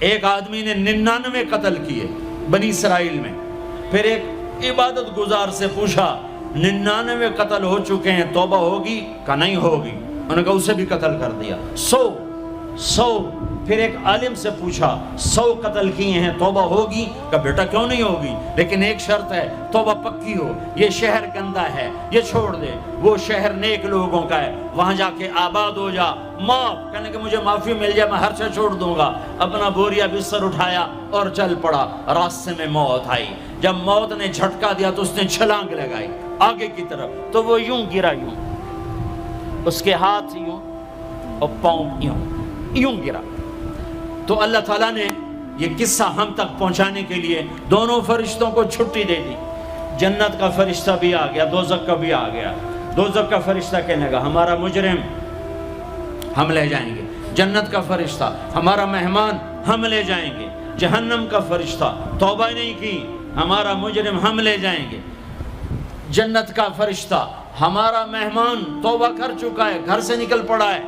ایک آدمی نے 99 قتل کیے بنی اسرائیل میں. پھر ایک عبادت گزار سے پوچھا 99 قتل ہو چکے ہیں، توبہ ہوگی؟ کہا نہیں ہوگی. انہوں نے کہا اسے بھی قتل کر دیا. 100. پھر ایک عالم سے پوچھا 100 قتل کیے ہیں، توبہ ہوگی؟ کہا بیٹا کیوں نہیں ہوگی، لیکن ایک شرط ہے، توبہ پکی ہو. یہ شہر گندا ہے، یہ چھوڑ دے. وہ شہر نیک لوگوں کا ہے، وہاں جا کے آباد ہو جا. معاف کہنے کہ مجھے معافی مل جائے میں ہر شے چھوڑ دوں گا. اپنا بوریا بستر اٹھایا اور چل پڑا. راستے میں موت آئی. جب موت نے جھٹکا دیا تو اس نے چھلانگ لگائی آگے کی طرف، تو وہ یوں گرا، یوں اس کے ہاتھ یوں اور پاؤں یوں گرا. تو اللہ تعالیٰ نے یہ قصہ ہم تک پہنچانے کے لیے دونوں فرشتوں کو چھٹی دے دی. جنت کا فرشتہ بھی آ گیا، دوزخ کا بھی آ گیا. دوزخ کا فرشتہ کہنے لگا ہمارا مجرم ہم لے جائیں گے. جنت کا فرشتہ ہمارا مہمان ہم لے جائیں گے. جہنم کا فرشتہ توبہ نہیں کی ہمارا مجرم ہم لے جائیں گے. جنت کا فرشتہ ہمارا مہمان توبہ کر چکا ہے، گھر سے نکل پڑا ہے،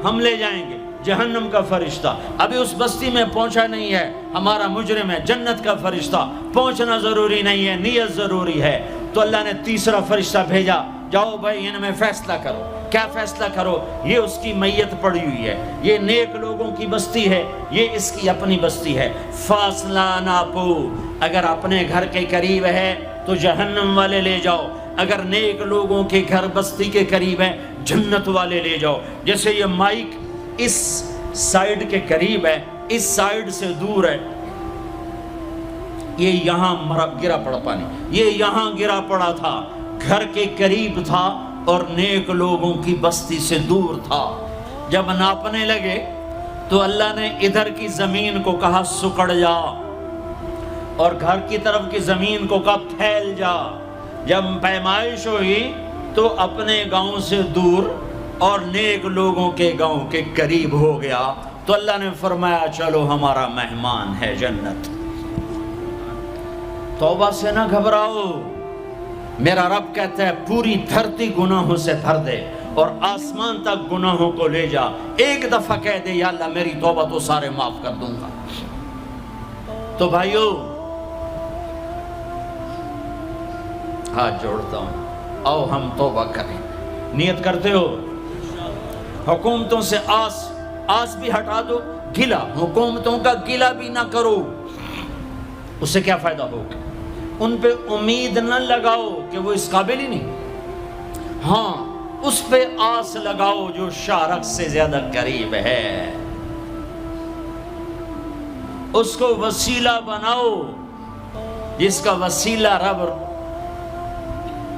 ہم لے جائیں گے. جہنم کا فرشتہ ابھی اس بستی میں پہنچا نہیں ہے، ہمارا مجرم ہے. جنت کا فرشتہ پہنچنا ضروری نہیں ہے، نیت ضروری ہے. تو اللہ نے تیسرا فرشتہ بھیجا، جاؤ بھائی ان میں فیصلہ کرو. کیا فیصلہ کرو؟ یہ اس کی میت پڑی ہوئی ہے، یہ نیک لوگوں کی بستی ہے، یہ اس کی اپنی بستی ہے. فاصلہ ناپو، اگر اپنے گھر کے قریب ہے تو جہنم والے لے جاؤ، اگر نیک لوگوں کے گھر بستی کے قریب ہے جنت والے لے جاؤ. جیسے یہ مائک اس سائیڈ کے قریب ہے، اس سائیڈ سے دور ہے، یہ یہاں گرا پڑا پانی، یہ یہاں گرا پڑا تھا، گھر کے قریب تھا اور نیک لوگوں کی بستی سے دور تھا. جب ناپنے لگے تو اللہ نے ادھر کی زمین کو کہا سکڑ جا، اور گھر کی طرف کی زمین کو کہا پھیل جا. جب پیمائش ہوئی تو اپنے گاؤں سے دور اور نیک لوگوں کے گاؤں کے قریب ہو گیا. تو اللہ نے فرمایا چلو ہمارا مہمان ہے جنت. توبہ سے نہ گھبراؤ، میرا رب کہتا ہے پوری دھرتی گناہوں سے بھر دے اور آسمان تک گناہوں کو لے جا. ایک دفعہ کہہ دے یا اللہ میری توبہ تو سارے معاف کر دوں گا. تو بھائیو ہاتھ جوڑتا ہوں، آؤ ہم توبہ کریں. نیت کرتے ہو؟ حکومتوں سے آس بھی ہٹا دو، گلہ حکومتوں کا گلہ بھی نہ کرو. اس سے کیا فائدہ ہوگا؟ ان پہ امید نہ لگاؤ کہ وہ اس قابل ہی نہیں. ہاں اس پہ آس لگاؤ جو شارک سے زیادہ قریب ہے، اس کو وسیلہ بناؤ جس کا وسیلہ رب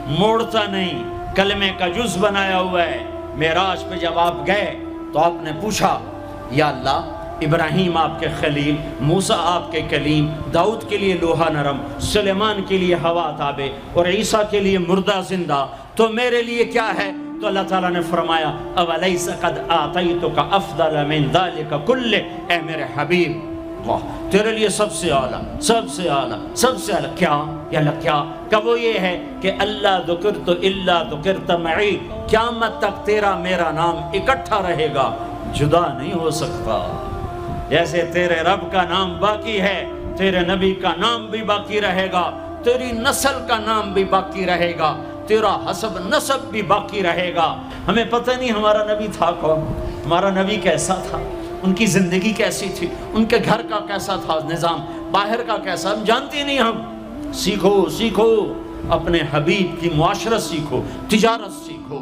موڑتا نہیں، کلمے کا جز بنایا ہوا ہے. معراج پہ جب آپ گئے تو آپ نے پوچھا یا اللہ ابراہیم آپ کے خلیل، موسیٰ آپ کے کلیم، داؤد کے لیے لوہا نرم، سلیمان کے لیے ہوا تابع اور عیسیٰ کے لیے مردہ زندہ، تو میرے لیے کیا ہے؟ تو اللہ تعالیٰ نے فرمایا اولیس قد آتیتک افضل من ذلک کلہ، اے میرے حبیب واہ تیرے لیے سب سے اعلیٰ، سب سے اعلیٰ، سب سے اعلیٰ کیا؟ یا اللہ کیا؟ کہ وہ یہ ہے کہ اللہ ذکرت الا ذکرت معی، قیامت تک تیرا میرا نام اکٹھا رہے گا، جدا نہیں ہو سکتا. جیسے تیرے رب کا نام باقی ہے، تیرے نبی کا نام بھی باقی رہے گا، تیری نسل کا نام بھی باقی رہے گا، تیرا حسب نسب بھی باقی رہے گا. ہمیں پتہ نہیں ہمارا نبی تھا کون، ہمارا نبی کیسا تھا، ان کی زندگی کیسی تھی، ان کے گھر کا کیسا تھا نظام، باہر کا کیسا، ہم جانتے نہیں. ہم سیکھو اپنے حبیب کی معاشرت سیکھو، تجارت سیکھو.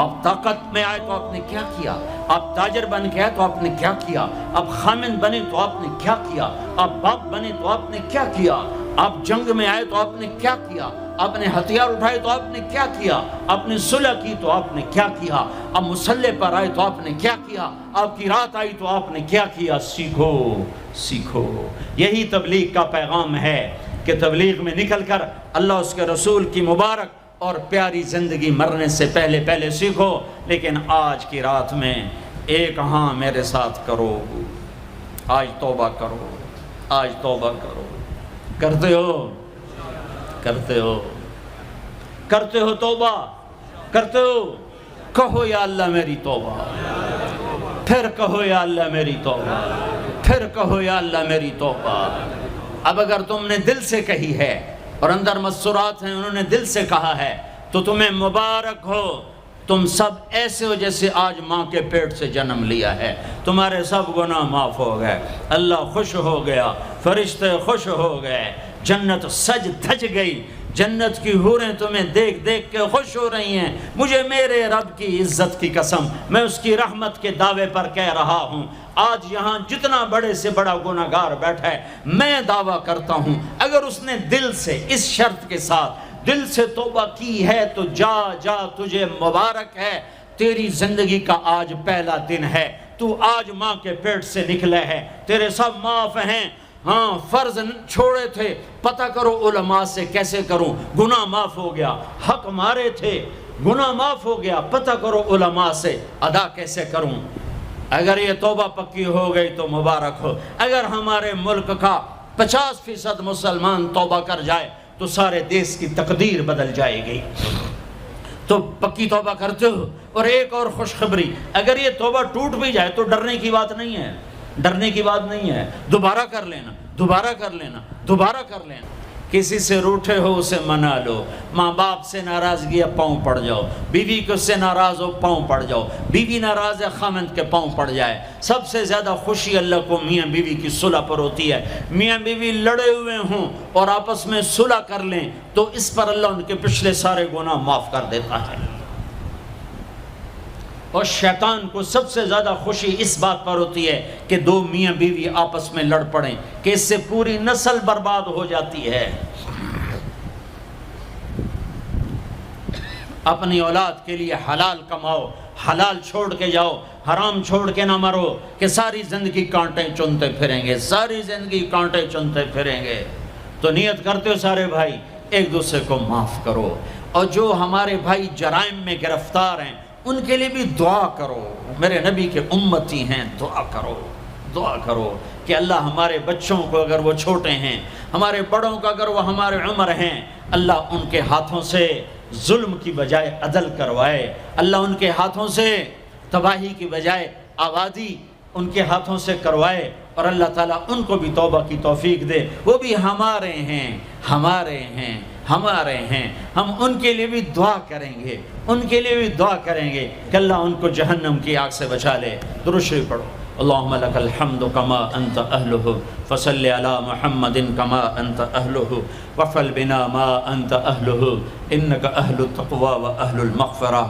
آپ طاقت میں آئے تو آپ نے کیا کیا، آپ تاجر بن کے آئے تو آپ نے کیا کیا، آپ خامن بنے تو آپ نے کیا کیا، آپ باپ بنے تو آپ نے کیا کیا، آپ جنگ میں آئے تو آپ نے کیا کیا، آپ نے ہتھیار اٹھائے تو آپ نے کیا کیا، آپ نے صلح کی تو آپ نے کیا کیا، آپ مسلح پر آئے تو آپ نے کیا کیا، آپ کی رات آئی تو آپ نے کیا کیا. سیکھو. یہی تبلیغ کا پیغام ہے کہ تبلیغ میں نکل کر اللہ اس کے رسول کی مبارک اور پیاری زندگی مرنے سے پہلے سیکھو. لیکن آج کی رات میں ایک ہاں میرے ساتھ کرو، آج توبہ کرو، آج توبہ کرو. کرتے ہو توبہ کرتے ہو؟ کہو یا اللہ میری توبہ، پھر کہو یا اللہ میری توبہ. پھر کہو یا اللہ میری توبہ۔ اب اگر تم نے دل سے کہی ہے اور اندر مسرات ہیں انہوں نے دل سے کہا ہے تو تمہیں مبارک ہو، تم سب ایسے ہو جیسے آج ماں کے پیٹ سے جنم لیا ہے، تمہارے سب گناہ معاف ہو گئے، اللہ خوش ہو گیا، فرشتے خوش ہو گئے، جنت سج دھج گئی، جنت کی حوریں تمہیں دیکھ دیکھ کے خوش ہو رہی ہیں۔ مجھے میرے رب کی عزت کی قسم، میں اس کی رحمت کے دعوے پر کہہ رہا ہوں، آج یہاں جتنا بڑے سے بڑا گناہگار بیٹھا ہے، میں دعویٰ کرتا ہوں اگر اس نے دل سے اس شرط کے ساتھ دل سے توبہ کی ہے تو جا جا تجھے مبارک ہے، تیری زندگی کا آج پہلا دن ہے، تو آج ماں کے پیٹ سے نکلے ہے، تیرے سب معاف ہیں۔ ہاں فرض چھوڑے تھے، پتہ کرو علماء سے کیسے کروں، گناہ معاف ہو گیا، حق مارے تھے، گناہ معاف ہو گیا، پتہ کرو علماء سے ادا کیسے کروں۔ اگر یہ توبہ پکی ہو گئی تو مبارک ہو۔ اگر ہمارے ملک کا 50% مسلمان توبہ کر جائے تو سارے دیش کی تقدیر بدل جائے گی۔ تو پکی توبہ کرتے ہو۔ اور ایک اور خوشخبری، اگر یہ توبہ ٹوٹ بھی جائے تو ڈرنے کی بات نہیں ہے، ڈرنے کی بات نہیں ہے، دوبارہ کر لینا، دوبارہ کر لینا، دوبارہ کر لینا۔ کسی سے روٹھے ہو اسے منا لو، ماں باپ سے ناراضگی ہے پاؤں پڑ جاؤ، بیوی کو سے ناراض ہو پاؤں پڑ جاؤ، بیوی ناراض ہے خاوند کے پاؤں پڑ جائے۔ سب سے زیادہ خوشی اللہ کو میاں بیوی کی صلح پر ہوتی ہے۔ میاں بیوی لڑے ہوئے ہوں اور آپس میں صلح کر لیں تو اس پر اللہ ان کے پچھلے سارے گناہ معاف کر دیتا ہے۔ اور شیطان کو سب سے زیادہ خوشی اس بات پر ہوتی ہے کہ دو میاں بیوی آپس میں لڑ پڑیں، کہ اس سے پوری نسل برباد ہو جاتی ہے۔ اپنی اولاد کے لیے حلال کماؤ، حلال چھوڑ کے جاؤ، حرام چھوڑ کے نہ مرو کہ ساری زندگی کانٹے چنتے پھریں گے، ساری زندگی کانٹے چنتے پھریں گے۔ تو نیت کرتے ہو سارے بھائی ایک دوسرے کو معاف کرو، اور جو ہمارے بھائی جرائم میں گرفتار ہیں ان کے لیے بھی دعا کرو، میرے نبی کے امتی ہیں، دعا کرو، دعا کرو کہ اللہ ہمارے بچوں کو اگر وہ چھوٹے ہیں، ہمارے بڑوں کو اگر وہ ہمارے عمر ہیں، اللہ ان کے ہاتھوں سے ظلم کی بجائے عدل کروائے، اللہ ان کے ہاتھوں سے تباہی کی بجائے آبادی ان کے ہاتھوں سے کروائے، اور اللہ تعالیٰ ان کو بھی توبہ کی توفیق دے۔ وہ بھی ہمارے ہیں، ہمارے ہیں، ہمارے ہیں، ہم ان کے لیے بھی دعا کریں گے، ان کے لیے بھی دعا کریں گے کہ اللہ ان کو جہنم کی آگ سے بچا لے۔ درود شریف پڑھو۔ اللہم لک الحمد کما انت اہلہ فصل علی محمد کما انت اہلہ وفعل بنا ما انت اہلہ انک اہل التقوی و اہل المغفرہ،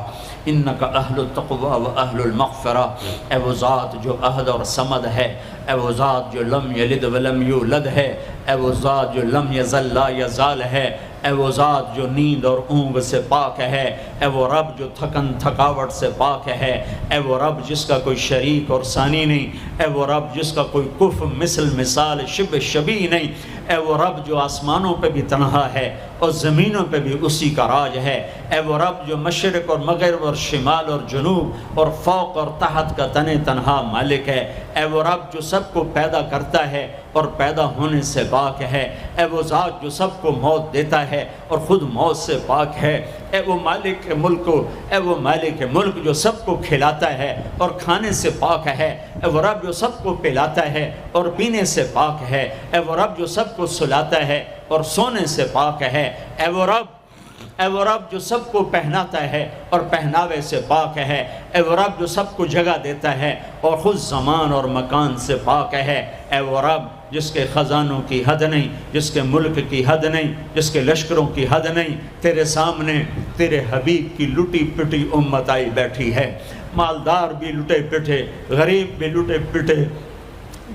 انک اہل التقوی و اہل المغفرہ۔ اے وہ ذات جو احد اور صمد ہے، اے وہ ذات جو لم یلد ولم یولد ہے، اے وہ ذات جو لم یزل لا یزال ہے، اے وہ ذات جو نیند اور اونگ سے پاک ہے، اے وہ رب جو تھکن تھکاوٹ سے پاک ہے، اے وہ رب جس کا کوئی شریک اور ثانی نہیں، اے وہ رب جس کا کوئی کف مثل مثال شبہ شبیہ نہیں، اے وہ رب جو آسمانوں پہ بھی تنہا ہے اور زمینوں پہ بھی اسی کا راج ہے، اے وہ رب جو مشرق اور مغرب اور شمال اور جنوب اور فوق اور تحت کا تنہا مالک ہے، اے وہ رب جو سب کو پیدا کرتا ہے اور پیدا ہونے سے پاک ہے، اے وہ ذات جو سب کو موت دیتا ہے اور خود موت سے پاک ہے، اے وہ مالک ملک، اے وہ مالک ملک جو سب کو کھلاتا ہے اور کھانے سے پاک ہے، اے وہ رب جو سب کو پلاتا ہے اور پینے سے پاک ہے، اے وہ رب جو سب کو سلاتا ہے اور سونے سے پاک ہے، اے وہ رب جو سب کو پہناتا ہے اور پہناوے سے پاک ہے، اے وہ رب جو سب کو جگہ دیتا ہے اور خود زمان اور مکان سے پاک ہے، اے وہ رب جس کے خزانوں کی حد نہیں، جس کے ملک کی حد نہیں، جس کے لشکروں کی حد نہیں، تیرے سامنے تیرے حبیب کی لٹی پٹی امت آئی بیٹھی ہے، مالدار بھی لٹے پٹے، غریب بھی لٹے پٹے،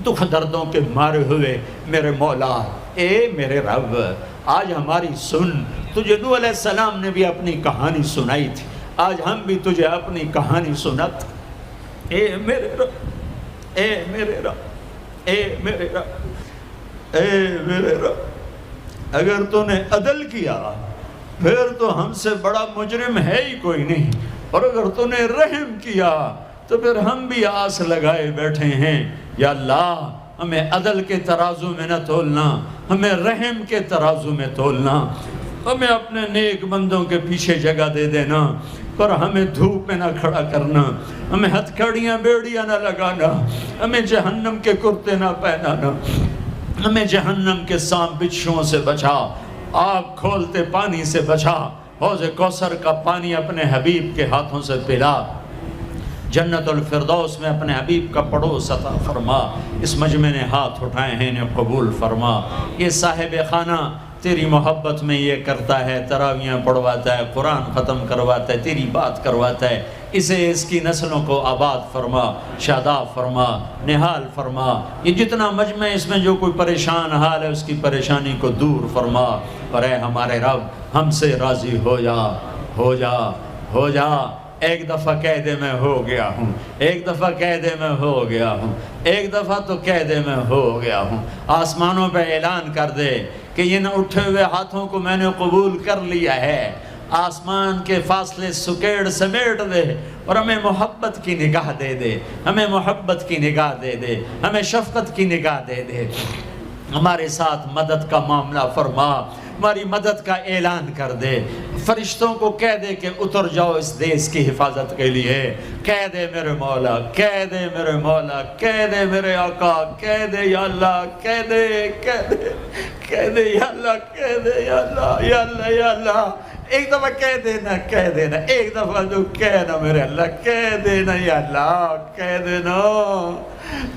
دکھ دردوں کے مارے ہوئے میرے مولا، اے میرے رب آج ہماری سن۔ تجھے نوح علیہ السلام نے بھی اپنی کہانی سنائی تھی، آج ہم بھی تجھے اپنی کہانی سنت۔ اے میرے رب، اے میرے رب، اے میرے رب، اے میرے رب، اگر تو نے عدل کیا پھر تو ہم سے بڑا مجرم ہے ہی کوئی نہیں، اور اگر تو نے رحم کیا تو پھر ہم بھی آس لگائے بیٹھے ہیں۔ یا اللہ ہمیں عدل کے ترازو میں نہ تولنا، ہمیں رحم کے ترازو میں تولنا۔ ہمیں اپنے نیک بندوں کے پیچھے جگہ دے دینا، پر ہمیں دھوپ میں نہ کھڑا کرنا، ہمیں ہتھکڑیاں بیڑیاں نہ لگانا، ہمیں جہنم کے کرتے نہ پہنانا، ہمیں جہنم کے سانپ بچھوؤں سے بچا، آگ کھولتے پانی سے بچا، حوض کوثر کا پانی اپنے حبیب کے ہاتھوں سے پلا، جنت الفردوس میں اپنے حبیب کا پڑوس عطا فرما، اس مجمع نے ہاتھ اٹھائے ہیں انہیں قبول فرما۔ یہ صاحب خانہ تیری محبت میں یہ کرتا ہے، تراویاں پڑھواتا ہے، قرآن ختم کرواتا ہے، تیری بات کرواتا ہے، اسے اس کی نسلوں کو آباد فرما، شاداب فرما، نحال فرما۔ یہ جتنا مجمع اس میں جو کوئی پریشان حال ہے اس کی پریشانی کو دور فرما، اور اے ہمارے رب ہم سے راضی ہو جا، ہو جا، ہو جا۔ ایک دفعہ کہہ دے میں ہو گیا ہوں، ایک دفعہ کہہ دے میں ہو گیا ہوں، ایک دفعہ تو کہہ دے میں ہو گیا ہوں۔ آسمانوں پہ اعلان کر دے کہ ان اٹھے ہوئے ہاتھوں کو میں نے قبول کر لیا ہے، آسمان کے فاصلے سکیڑ سمیٹ دے اور ہمیں محبت کی نگاہ دے دے، ہمیں محبت کی نگاہ دے دے، ہمیں شفقت کی نگاہ دے دے، ہمارے ساتھ مدد کا معاملہ فرما، ہماری مدد کا اعلان کر دے، فرشتوں کو کہہ دے کہ اتر جاؤ اس دیس کی حفاظت کے لیے، کہہ دے میرے مولا، کہہ دے میرے مولا، کہہ دے میرے آقا، کہہ دے یا اللہ، کہہ دے، کہہ دے، کہہ دے یا اللہ، کہہ دے یا اللہ، یا اللہ، یا اللہ۔ ایک دفعہ کہہ دینا، کہہ دینا، ایک دفعہ جو کہنا میرے اللہ، کہہ دینا یا اللہ، کہہ دینا۔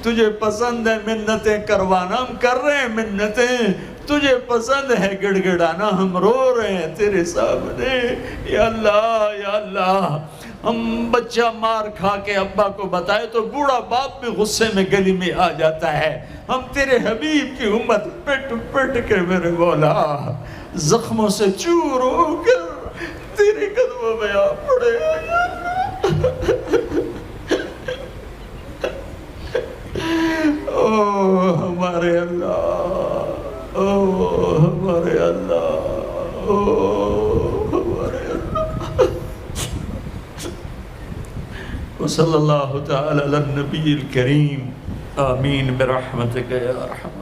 تجھے پسند ہے منتیں کروانا، ہم کر رہے ہیں منتیں، تجھے پسند ہے گڑ گڑانا، ہم رو رہے ہیں تیرے سامنے، یا اللہ، یا اللہ۔ ہم بچہ مار کھا کے ابا کو بتائے تو بوڑھا باپ بھی غصے میں گلی میں آ جاتا ہے، ہم تیرے حبیب کی امت پٹ پٹ کے میرے مولا زخموں سے چور ہو کر تیرے قدموں میں آ پڑے۔ او ہمارے اللہ، او ہمارے اللہ، او ہمارے اللہ۔ وصلی اللہ تعالی علی النبی الکریم، آمین برحمتک یا ارحم۔